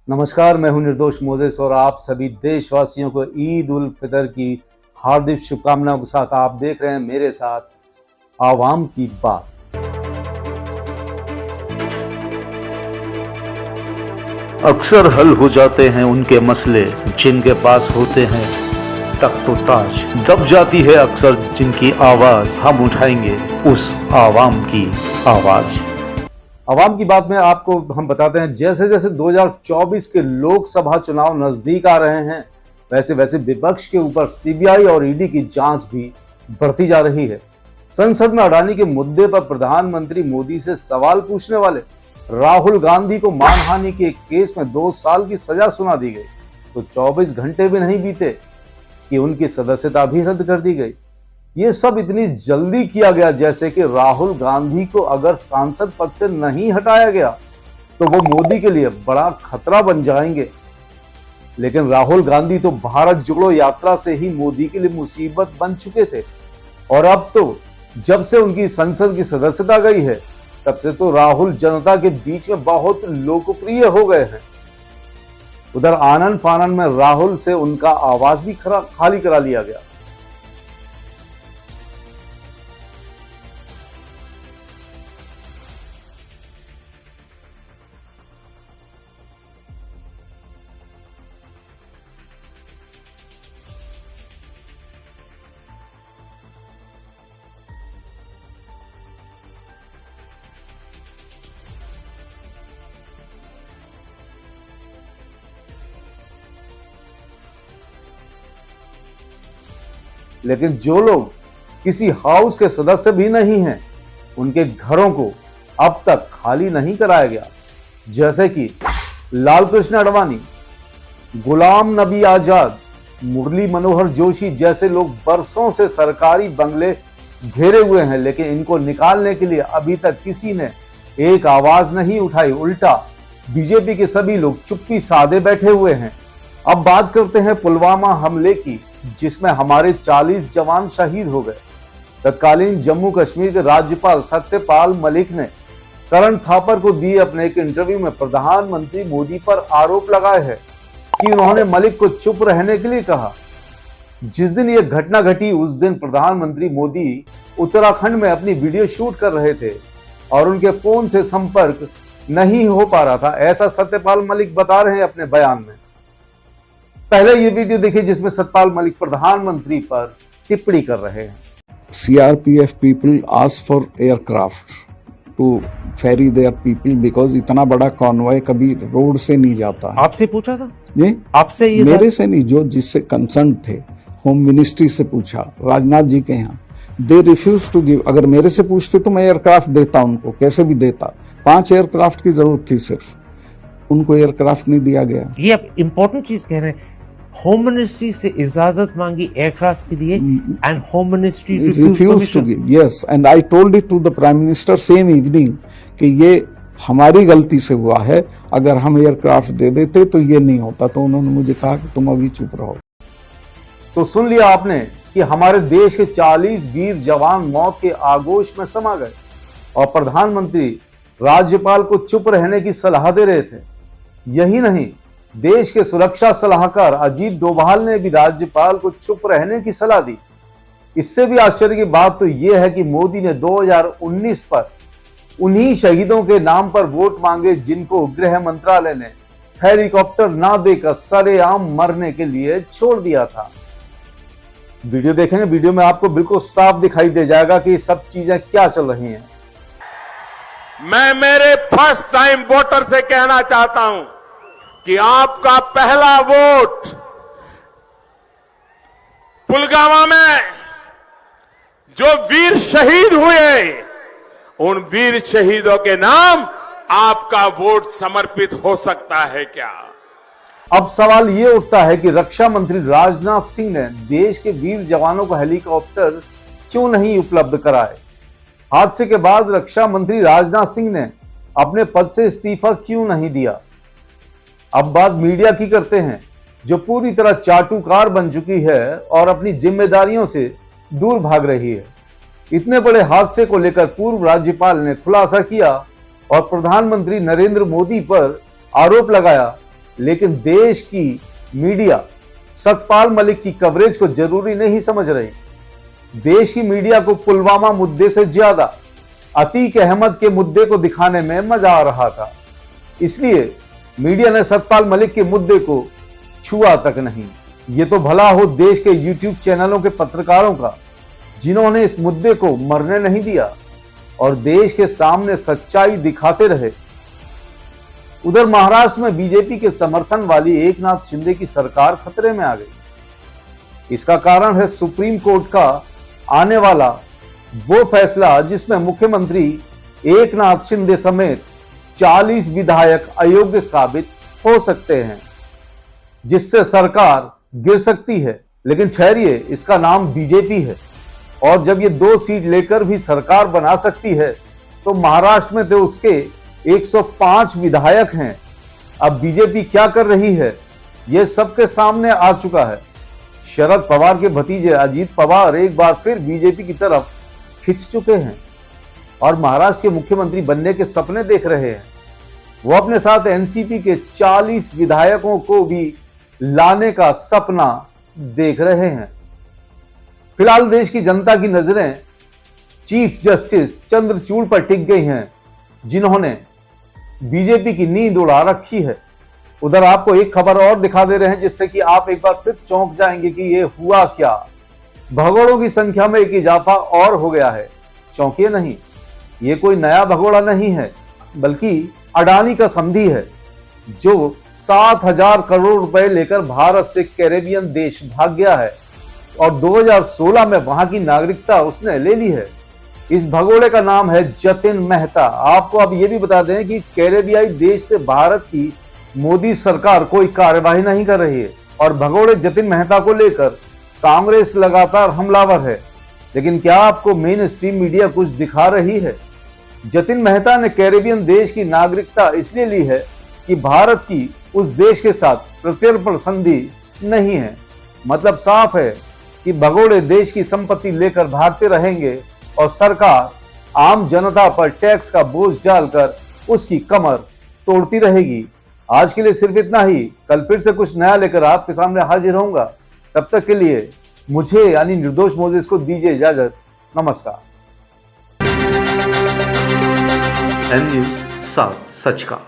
नमस्कार, मैं हूं निर्दोष मोजेस और आप सभी देशवासियों को ईद उल फितर की हार्दिक शुभकामनाओं के साथ आप देख रहे हैं मेरे साथ आवाम की बात। अक्सर हल हो जाते हैं उनके मसले जिनके पास होते हैं तख्त व ताज। दब जाती है अक्सर जिनकी आवाज, हम उठाएंगे उस आवाम की आवाज। आवाम की बात में आपको हम बताते हैं, जैसे जैसे 2024 के लोकसभा चुनाव नजदीक आ रहे हैं, वैसे वैसे विपक्ष के ऊपर सीबीआई और ईडी की जांच भी बढ़ती जा रही है। संसद में अडानी के मुद्दे पर प्रधानमंत्री मोदी से सवाल पूछने वाले राहुल गांधी को मानहानि के एक केस में 2 साल की सजा सुना दी गई, तो 24 घंटे भी नहीं बीते कि उनकी सदस्यता भी रद्द कर दी गई। ये सब इतनी जल्दी किया गया जैसे कि राहुल गांधी को अगर सांसद पद से नहीं हटाया गया तो वो मोदी के लिए बड़ा खतरा बन जाएंगे। लेकिन राहुल गांधी तो भारत जोड़ो यात्रा से ही मोदी के लिए मुसीबत बन चुके थे, और अब तो जब से उनकी संसद की सदस्यता गई है तब से तो राहुल जनता के बीच में बहुत लोकप्रिय हो गए हैं। उधर आनन फानन में राहुल से उनका आवाज भी खाली करा लिया गया। लेकिन जो लोग किसी हाउस के सदस्य भी नहीं हैं, उनके घरों को अब तक खाली नहीं कराया गया। जैसे कि लालकृष्ण आडवाणी, गुलाम नबी आजाद, मुरली मनोहर जोशी जैसे लोग बरसों से सरकारी बंगले घेरे हुए हैं, लेकिन इनको निकालने के लिए अभी तक किसी ने एक आवाज नहीं उठाई। उल्टा बीजेपी के सभी लोग चुप्पी साधे बैठे हुए हैं। अब बात करते हैं पुलवामा हमले की, जिसमें हमारे 40 जवान शहीद हो गए। तत्कालीन जम्मू कश्मीर के राज्यपाल सत्यपाल मलिक ने करण थापर को दिए अपने एक इंटरव्यू में प्रधानमंत्री मोदी पर आरोप लगाए हैं कि उन्होंने मलिक को चुप रहने के लिए कहा। जिस दिन यह घटना घटी उस दिन प्रधानमंत्री मोदी उत्तराखंड में अपनी वीडियो शूट कर रहे थे और उनके फोन से संपर्क नहीं हो पा रहा था, ऐसा सत्यपाल मलिक बता रहे हैं अपने बयान में। पहले ये वीडियो देखिए जिसमें सत्यपाल मलिक प्रधानमंत्री पर टिप्पणी कर रहे हैं। CRPF people ask for aircraft to ferry their people because इतना बड़ा कॉन्वॉय कभी रोड से नहीं जाता है। आपसे पूछा था ये आपसे? ये मेरे से नहीं, जो जिससे कंसर्न थे होम मिनिस्ट्री से पूछा, राजनाथ जी के यहाँ। They refuse to give. अगर मेरे से पूछते तो मैं एयरक्राफ्ट देता उनको, कैसे भी देता। 5 एयरक्राफ्ट की जरूरत थी सिर्फ, उनको एयरक्राफ्ट नहीं दिया गया। ये आप इम्पोर्टेंट चीज कह रहे हैं। होम मिनिस्ट्री से इजाजत मांगी एयरक्राफ्ट के लिए and home ministry refuse to give. Yes, and I told it to the prime minister same evening कि ये हमारी गलती से हुआ है, अगर हम एयरक्राफ्ट दे देते तो ये नहीं होता। तो उन्होंने मुझे कहा कि तुम अभी चुप रहो। तो सुन लिया आपने कि हमारे देश के 40 वीर जवान मौत के आगोश में समा गए और प्रधानमंत्री राज्यपाल को चुप रहने की सलाह दे रहे थे। यही नहीं, देश के सुरक्षा सलाहकार अजीत डोभाल ने भी राज्यपाल को चुप रहने की सलाह दी। इससे भी आश्चर्य की बात तो यह है कि मोदी ने 2019 पर उन्हीं शहीदों के नाम पर वोट मांगे जिनको गृह मंत्रालय ने हेलीकॉप्टर ना देकर सरेआम मरने के लिए छोड़ दिया था। वीडियो देखेंगे, वीडियो में आपको बिल्कुल साफ दिखाई दे जाएगा कि सब चीजें क्या चल रही हैं। मैं मेरे फर्स्ट टाइम वोटर से कहना चाहता हूं कि आपका पहला वोट पुलवामा में जो वीर शहीद हुए, उन वीर शहीदों के नाम आपका वोट समर्पित हो सकता है क्या? अब सवाल ये उठता है कि रक्षा मंत्री राजनाथ सिंह ने देश के वीर जवानों को हेलीकॉप्टर क्यों नहीं उपलब्ध कराए। हादसे के बाद रक्षा मंत्री राजनाथ सिंह ने अपने पद से इस्तीफा क्यों नहीं दिया। अब बात मीडिया की करते हैं, जो पूरी तरह चाटुकार बन चुकी है और अपनी जिम्मेदारियों से दूर भाग रही है। इतने बड़े हादसे को लेकर पूर्व राज्यपाल ने खुलासा किया और प्रधानमंत्री नरेंद्र मोदी पर आरोप लगाया लेकिन देश की मीडिया सतपाल मलिक की कवरेज को जरूरी नहीं समझ रही। देश की मीडिया को पुलवामा मुद्दे से ज्यादा अतीक अहमद के मुद्दे को दिखाने में मजा आ रहा था, इसलिए मीडिया ने सतपाल मलिक के मुद्दे को छुआ तक नहीं। ये तो भला हो देश के YouTube चैनलों के पत्रकारों का, जिन्होंने इस मुद्दे को मरने नहीं दिया और देश के सामने सच्चाई दिखाते रहे। उधर महाराष्ट्र में बीजेपी के समर्थन वाली एकनाथ शिंदे की सरकार खतरे में आ गई। इसका कारण है सुप्रीम कोर्ट का आने वाला वो फैसला, जिसमें मुख्यमंत्री एकनाथ शिंदे समेत 40 विधायक अयोग्य साबित हो सकते हैं, जिससे सरकार गिर सकती है। लेकिन ठहरिए, इसका नाम बीजेपी है और जब ये 2 सीट लेकर भी सरकार बना सकती है तो महाराष्ट्र में तो उसके 105 विधायक हैं। अब बीजेपी क्या कर रही है यह सबके सामने आ चुका है। शरद पवार के भतीजे अजीत पवार एक बार फिर बीजेपी की तरफ खिंच चुके हैं और महाराष्ट्र के मुख्यमंत्री बनने के सपने देख रहे हैं। वो अपने साथ एनसीपी के 40 विधायकों को भी लाने का सपना देख रहे हैं। फिलहाल देश की जनता की नजरें चीफ जस्टिस चंद्रचूड़ पर टिक गई हैं, जिन्होंने बीजेपी की नींद उड़ा रखी है। उधर आपको एक खबर और दिखा दे रहे हैं, जिससे कि आप एक बार फिर चौंक जाएंगे कि ये हुआ क्या। भगोड़ों की संख्या में एक इजाफा और हो गया है। चौंकिए नहीं, ये कोई नया भगोड़ा नहीं है, बल्कि अडानी का संधि है, जो 7,000 करोड़ रुपए लेकर भारत से कैरेबियन देश भाग गया है और 2016 में वहां की नागरिकता उसने ले ली है। इस भगोड़े का नाम है जतिन मेहता। आपको अब यह भी बता दें कि कैरेबियाई देश से भारत की मोदी सरकार कोई कार्यवाही नहीं कर रही है और भगोड़े जतिन मेहता को लेकर कांग्रेस लगातार हमलावर है। लेकिन क्या आपको मेन स्ट्रीम मीडिया कुछ दिखा रही है? जतिन मेहता ने कैरेबियन देश की नागरिकता इसलिए ली है कि भारत की उस देश के साथ प्रत्यर्पण संधि नहीं है। मतलब साफ है कि भगोड़े देश की संपत्ति लेकर भागते रहेंगे और सरकार आम जनता पर टैक्स का बोझ डालकर उसकी कमर तोड़ती रहेगी। आज के लिए सिर्फ इतना ही। कल फिर से कुछ नया लेकर आपके सामने हाजिर होऊंगा। तब तक के लिए मुझे यानी निर्दोष मोजेस को दीजिए इजाजत। नमस्कार। एन न्यूज़, साथ सच का।